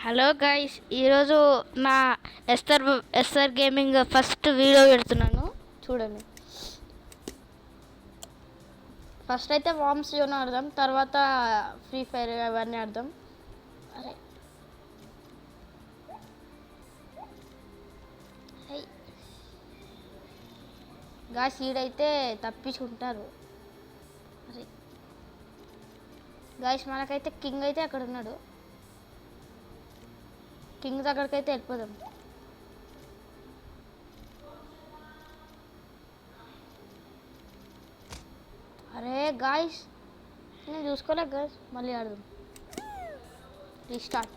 Hello guys, ఈరోజు నా SR gaming first video పెడుతున్నాను. చూడండి. ఫస్ట్ అయితే వామ్స్ జోన్ ఆడదాం, తర్వాత ఫ్రీ ఫైర్ అవన్నీ ఆడదాం. అరే గాయస్, ఈడైతే తప్పించుకుంటారు. అరే గాయస్, మనకైతే కింగ్ అయితే అక్కడ ఉన్నాడు. కింగ్ దగ్గరకైతే వెళ్ళిపోదాం. అరే గాయస్, నేను చూసుకోలే గాయస్. మళ్ళీ ఆడదాం. రీస్టార్ట్.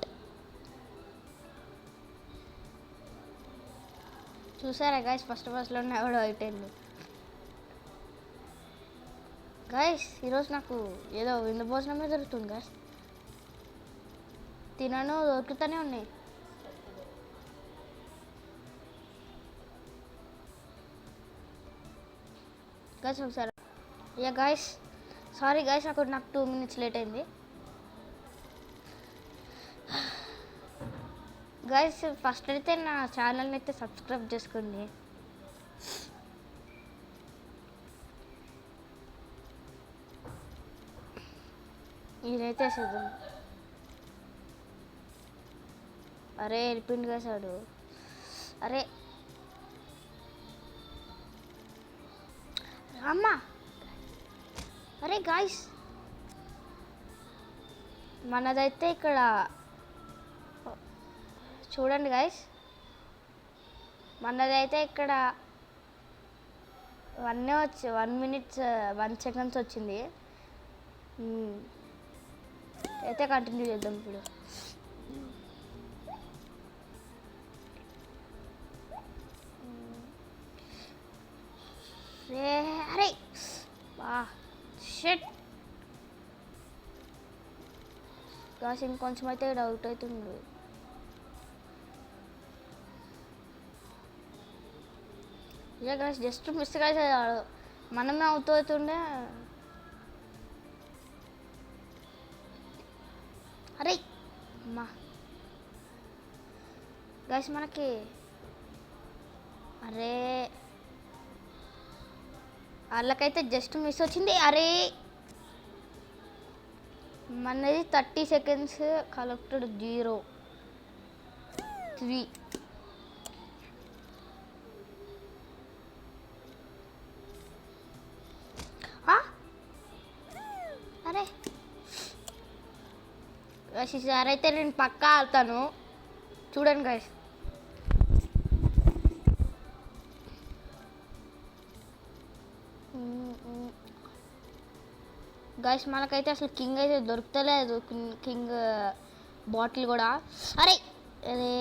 చూసారా గాయస్, ఫస్ట్లోనే ఎవడో అయిపోయింది. గాయస్, ఈరోజు నాకు ఏదో విందు భోజనమే దొరుకుతుంది గాయస్. తినను దొరుకుతూనే ఉన్నాయి. గాయస్ ఒకసారి గాయస్, సారీ గాయస్, నాకు 2 minutes లేట్ అయింది. గాయస్, ఫస్ట్ అయితే నా ఛానల్ని అయితే సబ్స్క్రైబ్ చేసుకోండి. ఇదైతే చూద్దాం. అరే వెళ్ళిపోయింది గాయస్ వాడు. అరే అమ్మా, అరే గాయస్, మనదైతే ఇక్కడ చూడండి గాయస్, మనదైతే ఇక్కడ 1 minute 1 seconds వచ్చింది. అయితే కంటిన్యూ చేద్దాం ఇప్పుడు. అరే వా షట్ గాయస్, ఇంకొంచెం అయితే డౌట్ అవుతుంది. గాయస్, జస్ట్ మిస్ గాయస్, మనమే అవుతుండే. అరే అమ్మా గాయస్, మనకి అరే వాళ్ళకైతే జస్ట్ మిస్ వచ్చింది. అరే మనది 30 seconds కలెక్టెడ్ 0 3. అరే గాయస్, ఈసారి అయితే నేను పక్కా ఆడతాను. చూడండి గాయస్. గాయస్, మనకైతే అసలు కింగ్ అయితే దొరుకుతలేదు. కింగ్ బాటిల్ కూడా. అరే అరే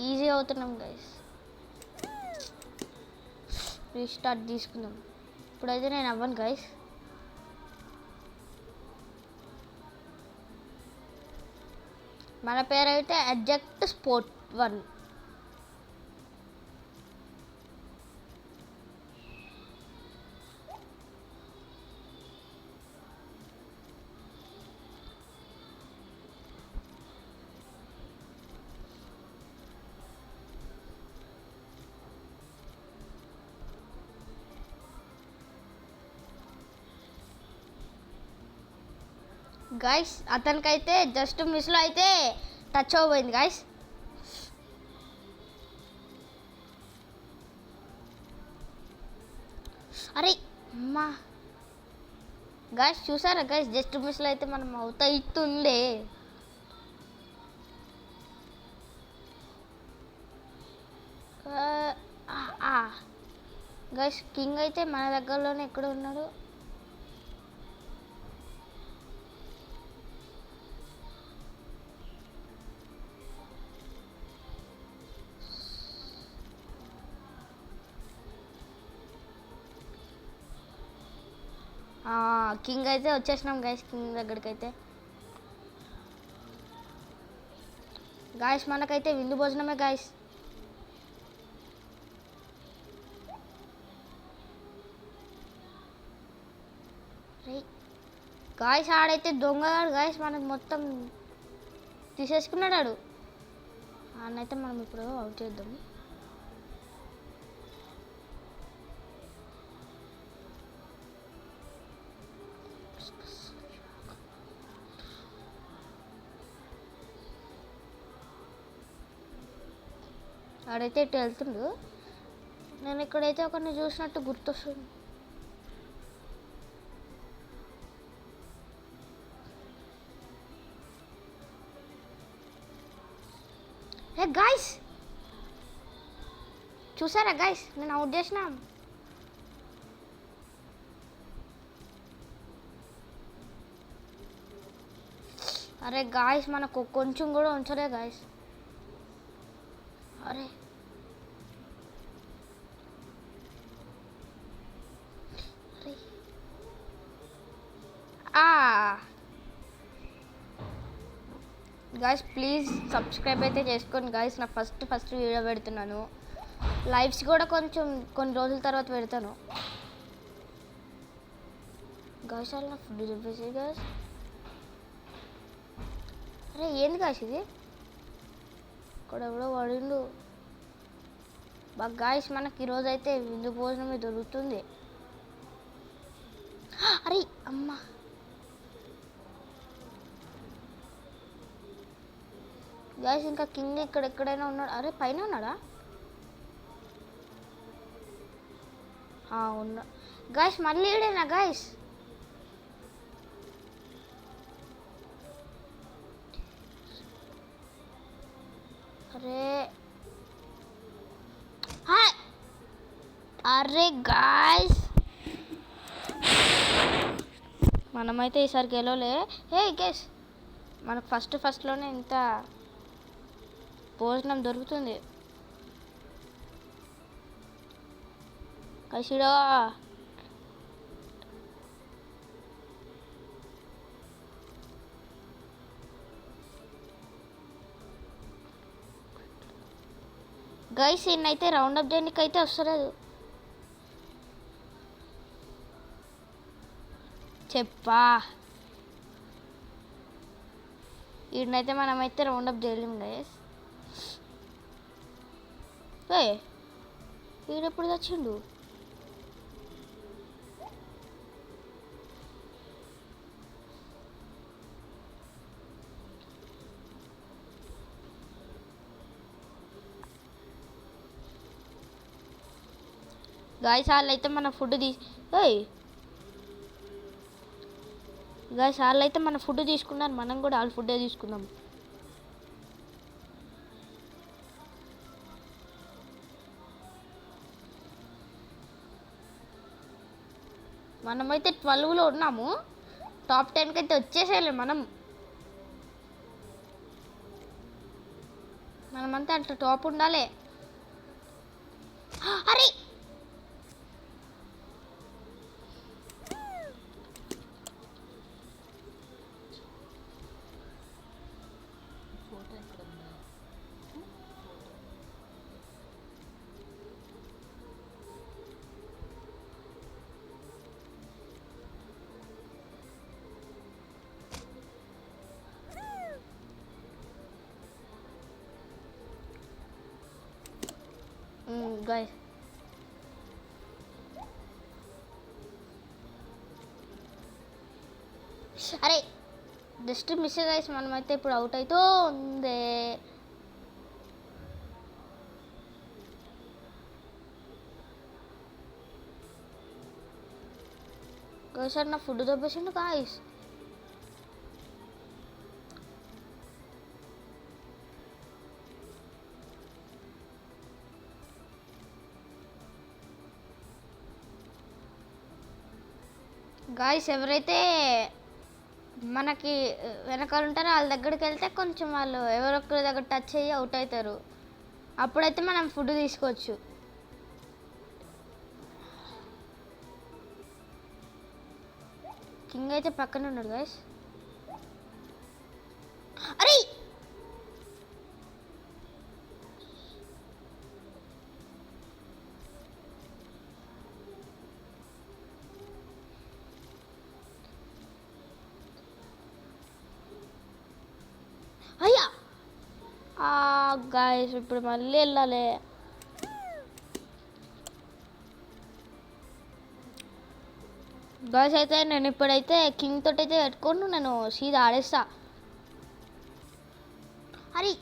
ఈజీ అవుతున్నాం గాయస్. రీస్టార్ట్ తీసుకుందాం. ఇప్పుడైతే నేను అవ్వను గాయస్. మన పేరు అయితే అడ్జెక్ట్ స్పోర్ట్ 1. గాయస్, అతనికైతే జస్ట్ మిస్లో అయితే టచ్ అవ్వబోయింది గాయస్. అరే అమ్మా గాయస్, చూసారా గాయస్, జస్ట్ మిస్లో అయితే మనం అవుతా ఇస్తుండే. గాయస్, కింగ్ అయితే మన దగ్గరలోనే ఎక్కడ ఉన్నాడు. కింగ్ అయితే వచ్చేసినాం గాయస్. కింగ్ దగ్గరికి అయితే గాయస్, మనకైతే విందు భోజనమే గాయస్. గాయస్, ఆడైతే దొంగగాడు గాయస్. మనకు మొత్తం తీసేసుకున్నాడు ఆడు. అన్నైతే మనం ఇప్పుడు అవుట్ చేద్దాం. ఆడైతే ఇటు వెళ్తుండు. నేను ఇక్కడైతే ఒకరిని చూసినట్టు గుర్తొస్తుంది. ఏ గాయ్స్, చూసారా గాయ్స్, నేను అవుట్ చేసిన. అరే గాయ్స్, మనకు కొంచెం కూడా ఉంచలే గాయ్స్. అరే గాయ్స్, ప్లీజ్ సబ్స్క్రైబ్ అయితే చేసుకోండి గాయ్స్. నా ఫస్ట్ వీడియో పెడుతున్నాను. లైవ్స్ కూడా కొన్ని రోజుల తర్వాత పెడతాను గాయ్స్. అలా నా ఫుడ్ చెప్పేసి గాయ్స్. అరే ఏంది గాయ్స్ ఇది? ఇక్కడ ఎవడో వాడిండు. బాగా గాయ్స్, మనకి ఈరోజు అయితే విందు భోజనం దొరుకుతుంది. అరే అమ్మా, గాయ్స్ ఇంకా కింగ్ ఎక్కడైనా ఉన్నాడు. అరే పైన ఉన్నాడా? ఉన్నా గాయ్స్. మళ్ళీ ఈడేనా గాయ్స్? అరే అరే గాయ్స్, మనమైతే ఈసారి గెలవలే. హే గైస్, మనకు ఫస్ట్లోనే ఇంత భోజనం దొరుకుతుంది. కసిడా గైస్, ఈయనైతే రౌండ్ అప్ చేయడానికి అయితే వస్తలేదు. చెప్పా, ఈయనైతే మనమైతే రౌండ్ అప్ చేయలేము గైస్. ఈడెప్పుడు తెచ్చిండు? గాయ్స్, వాళ్ళైతే మన ఫుడ్ గాయ్స్, వాళ్ళైతే మన ఫుడ్ తీసుకున్నారు. మనం కూడా వాళ్ళ ఫుడ్డే తీసుకుందాం. మనమైతే 12లో ఉన్నాము. టాప్ 10కి అయితే వచ్చేసేయాలి. మనమంతా అట్లా టాప్ ఉండాలి. అరే గాయ్స్, అరే జస్ట్ మిస్ గాయ్స్. మనమైతే ఇప్పుడు అవుట్ అవుతూ ఉంది. గాయ్స్, నా ఫుడ్ దొబ్బేసిండు గాయ్స్. గాయ్స్, ఎవరైతే మనకి వెనకాల ఉంటారో వాళ్ళ దగ్గరికి వెళ్తే కొంచెం వాళ్ళు ఎవరొక్కరి దగ్గర టచ్ అయ్యి అవుట్ అవుతారు. అప్పుడైతే మనం ఫుడ్ తీసుకోవచ్చు. కింగ్ అయితే పక్కన ఉన్నాడు గాయ్స్. అరే అయ్యా, గాయస్ ఇప్పుడు మళ్ళీ వెళ్ళాలి. గాయస్ అయితే నేను ఇప్పుడైతే కింగ్ తోటి అయితే పెట్టుకోను, నేను సీదా ఆడేస్తా. అరే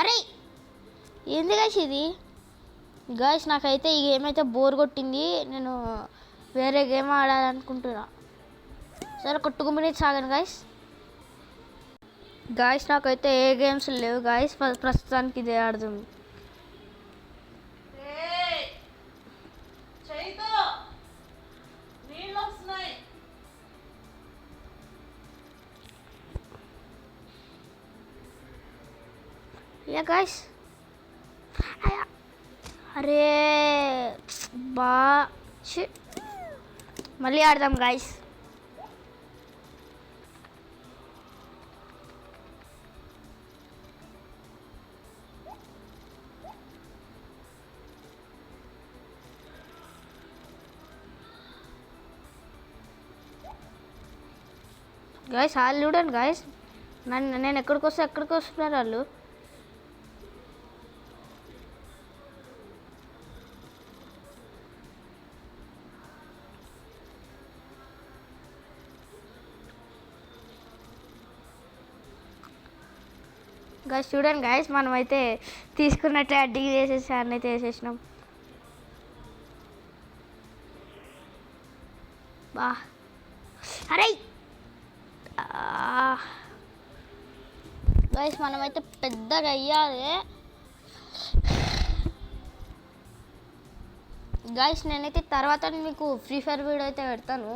అరే ఏంది గాయస్ ఇది? గాయస్ నాకైతే ఈ గేమ్ అయితే బోర్ కొట్టింది, నేను వేరే గేమ్ ఆడాలనుకుంటున్నా. సరే ఒక 2 minutes ఆగండి గాయస్. గాయస్ నాకైతే ఏ గేమ్స్ లేవు గాయస్, ప్రస్తుతానికి ఇదే ఆడుతుంది. యా గాయస్ అరే బా మళ్ళీ ఆడదాం గాయస్. గాయస్ వాళ్ళు చూడండి గాయస్, నేను ఎక్కడికి వస్తున్నారు వాళ్ళు. గాయస్ చూడండి గాయస్, మనమైతే తీసుకున్నట్టే అడ్డికి చేసేసి అన్నైతే వేసేసినాం. బా అరే గాయస్ మనమైతే పెద్దగా అయ్యాలి గాయస్. నేనైతే తర్వాత మీకు ఫ్రీ ఫైర్ వీడియో అయితే పెడతాను,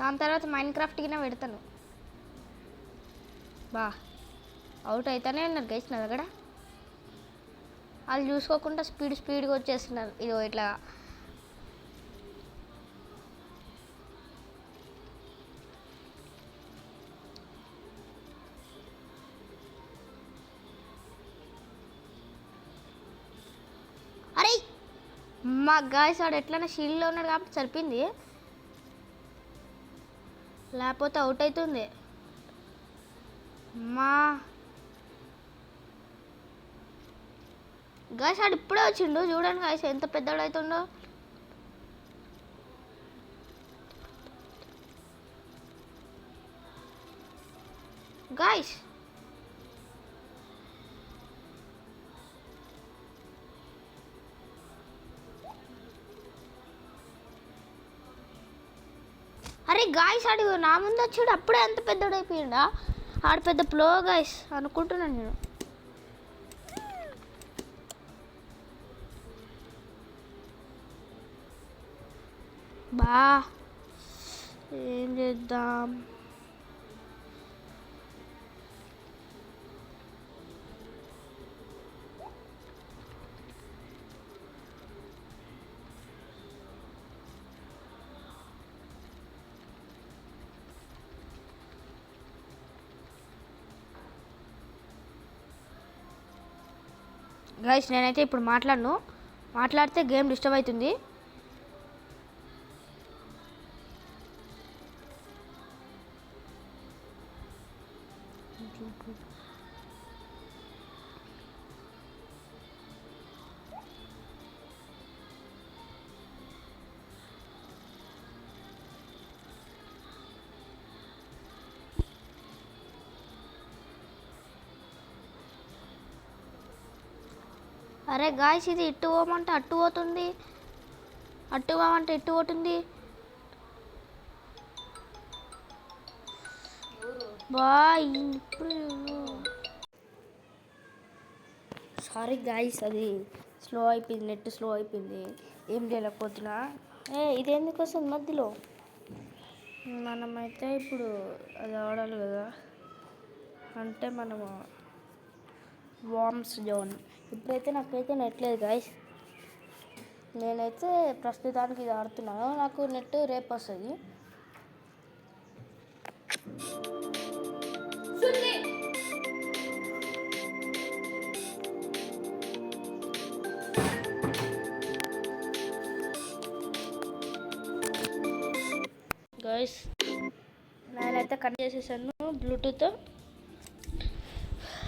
దాని తర్వాత మైండ్ క్రాఫ్ట్ కింద పెడతాను. బా అవుట్ అవుతానే ఉన్నారు గైస్ నా దగ్గర. వాళ్ళు చూసుకోకుండా స్పీడ్గా వచ్చేస్తున్నారు. ఇదో ఇట్లా అరే మా గాయస్ వాడు ఎట్లన్నా షీల్డ్లో ఉన్నాడు కాబట్టి సరిపోయింది, లేకపోతే అవుట్ అవుతుంది. మా గాయస్ వాడు ఇప్పుడే వచ్చిండు చూడండి గాయస్ ఎంత పెద్దవాడు అవుతుండో. గాయస్ అరే గాయస్ ఆడు నా ముందు వచ్చాడు, అప్పుడే అంత పెద్దోడు అయిపోయిండా? ఆడు పెద్ద ప్లో గాయస్ అనుకుంటున్నాను నేను. బా ఏం చేద్దాం? గైస్ నేనైతే ఇప్పుడు మాట్లాడితే గేమ్ డిస్టర్బ్ అవుతుంది. అరే గాయస్ ఇది ఇటు పోమంటే అటు పోతుంది, అటు పోమంటే ఇటు పోతుంది. ఇప్పుడు సారీ గాయస్ అది స్లో అయిపోయింది, నెట్ స్లో అయిపోయింది, ఏం చేయలేకపోతున్నా. ఇది ఎందుకు వస్తుంది మధ్యలో? మనమైతే ఇప్పుడు అది ఆడాలి కదా, అంటే మనము వామ్స్ జోన్. ఇప్పుడైతే నాకైతే నెట్ లేదు గైస్. నేనైతే ప్రస్తుతానికి ఇది ఆడుతున్నాను. నాకు నెట్ రేపు వస్తుంది. గైస్ నేనైతే కనెక్ట్ చేసేసాను బ్లూటూత్.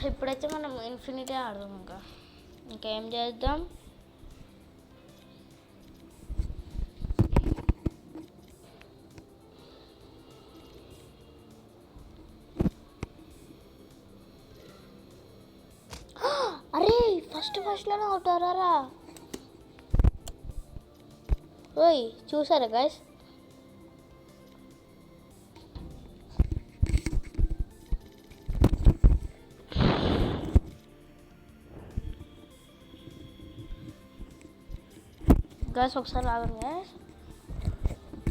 ఇప్పుడైతే మనం ఇన్ఫినిటీ ఆడదాం. ఇంకేం చేద్దాం. అరే ఫస్ట్లోనే అవుతారా? ఓయ్ చూసారా గైస్? గైస్ ఒకసారి ఆగండి గైస్,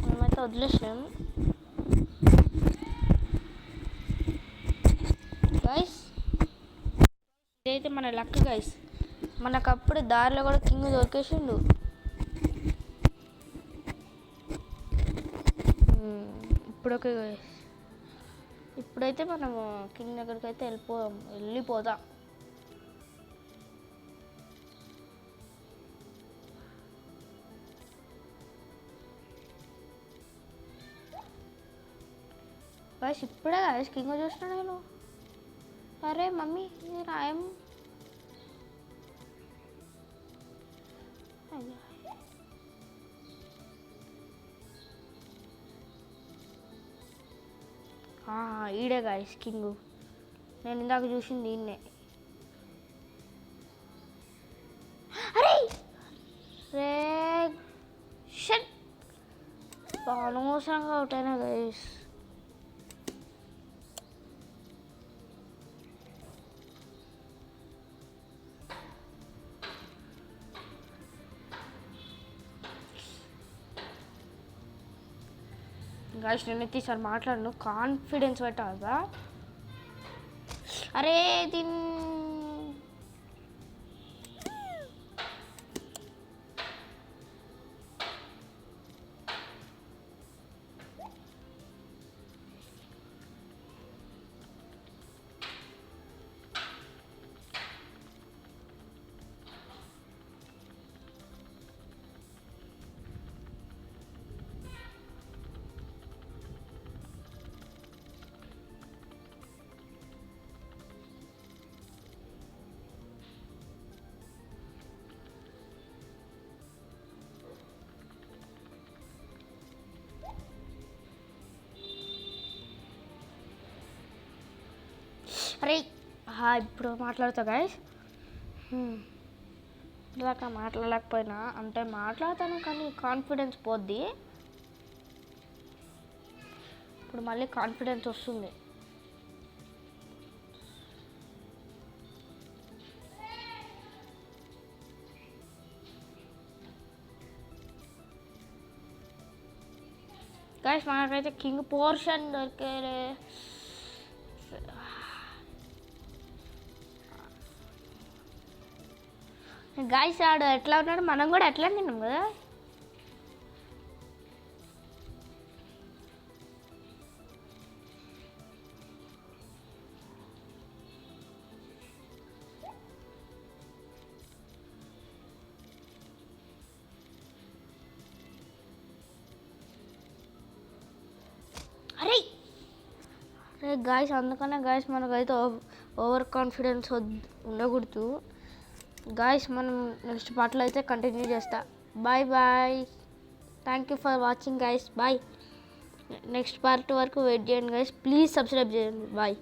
మేమైతే వదిలేసాము గైస్. ఇదైతే మన లక్ గైస్. మనకు అప్పుడు దారిలో కూడా కింగ్ దొరికేసిండు. ఇప్పుడు ఓకే గైస్. ఇప్పుడైతే మనము కింగ్ దగ్గరికి అయితే వెళ్ళిపోదాం. గైస్ ఇప్పుడే గైస్ కింగ్ చూసినా నేను. అరే మమ్మీ రాయం. ఈడే గైస్ కింగ్. నేను ఇందాక చూసింది ఈయన్నే. అరే రే షట్, అనవసరంగా అవుట్ అయినా గైస్. గైస్ నేనైతే ఈసారి మాట్లాడను, కాన్ఫిడెన్స్ పెట్టాలా. అరే దీన్ని అరే ఇప్పుడు మాట్లాడతా గైస్. ఇలాగ మాట్లాడలేకపోయినా అంటే మాట్లాడతాను కానీ కాన్ఫిడెన్స్ పోద్ది. ఇప్పుడు మళ్ళీ కాన్ఫిడెన్స్ వస్తుంది. గైస్ మనకైతే కింగ్ పోర్షన్ దొరికే. గాయస్ ఆడు ఎట్లా ఉన్నాడు, మనం కూడా ఎట్లా తిన్నాం కదా. అరే అరే గాయస్ అందుకనే గాయస్ మనకైతే ఓవర్ కాన్ఫిడెన్స్ ఉండకూడదు గాయస్. మనం నెక్స్ట్ పార్ట్లో అయితే కంటిన్యూ చేస్తా. Bye bye, thank you for watching guys. Bye. Next part వరకు వెయిట్ చేయండి గాయస్. ప్లీజ్ సబ్స్క్రైబ్ చేయండి. బాయ్.